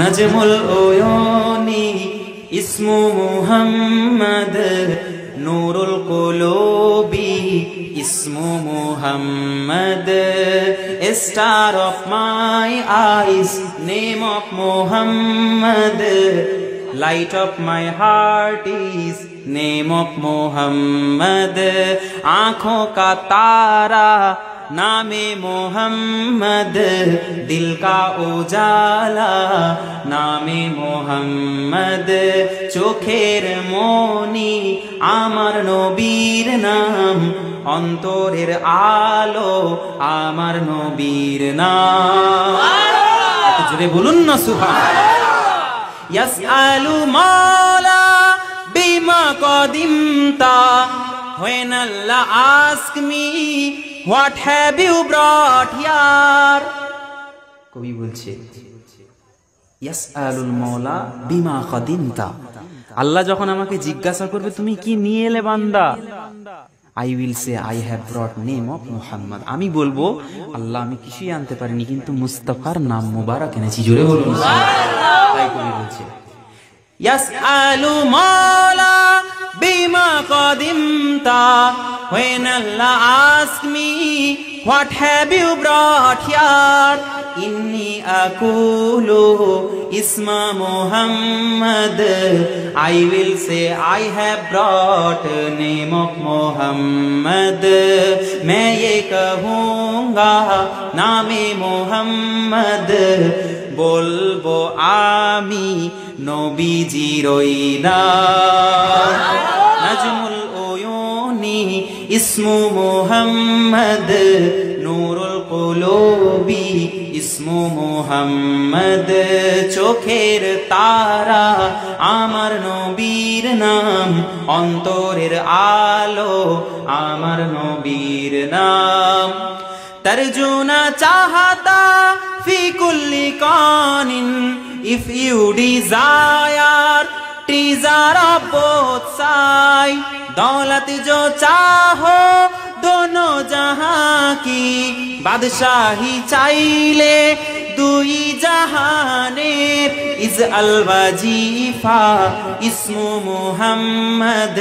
नजमुल उयूनी इस्मु मुहम्मद नूरुल कुलूबी इस्मु Muhammad star of my eyes name of Muhammad light of my heart is name of Muhammad आंखों का तारा नामे मोहम्मद दिल का उजाला नामे मोहम्मद चोखेर मणि आमार नबीर नाम अंतरेर आलो आमार नबीर नाम जोरे बोलुन ना सुबहान यसअलु मौला बिमा कदिमता when Allah ask me what have you brought here কবি বলছে ইয়াসআলুল মাওলা বিমা কদিমতা আল্লাহ যখন আমাকে জিজ্ঞাসা করবে তুমি কি নিয়ে এলে বান্দা I will say I have brought name of Muhammad আমি বলবো আল্লাহ আমি কিছুই আনতে পারিনি কিন্তু মুস্তাফার নাম মুবারক এনেছি জোরে বলুন সুবহানাল্লাহ তাই কবি বলছে ইয়াসআলু মাওলা bima qadimta when Allah ask me what have you brought here inni aqulu isma Muhammad I will say I have brought name of Muhammad main ye kahunga naame Muhammad bolbo ami নবীজির নাম নাজমুল উয়ুনি ইসমু মুহাম্মদ নূরুল কুলুবি ইসমু মুহাম্মদ চোখের তারা আমার নবীর নাম অন্তরের আলো আমার নবীর নাম তরজুনা চাহতা ফি কুল্লি কানিন if you desire treasure of both sides दौलत जो चाहो दोनों जहां की बादशाही चाइले दुई जहानेर इज अल वजीफा इस्मु Muhammad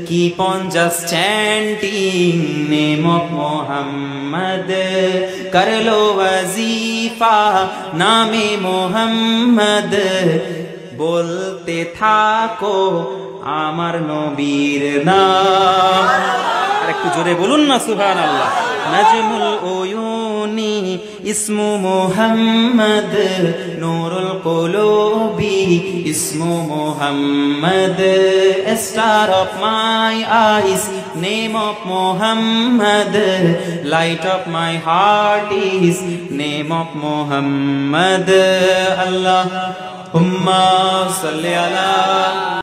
keep on just chanting name of Muhammad कर लो वजीफा नामे मोहम्मद बोलते थाको आमार नबीर नाम আর একটু জোরে বলুন না সুবহানাল্লাহ নাজমুল উয়ুনি ইসমু মুহাম্মদ নূরুল কুলুবি ইসমু Muhammad star of my eyes name of Muhammad light of my heart is name of Muhammad আল্লাহুম্মা সাল্লি আলা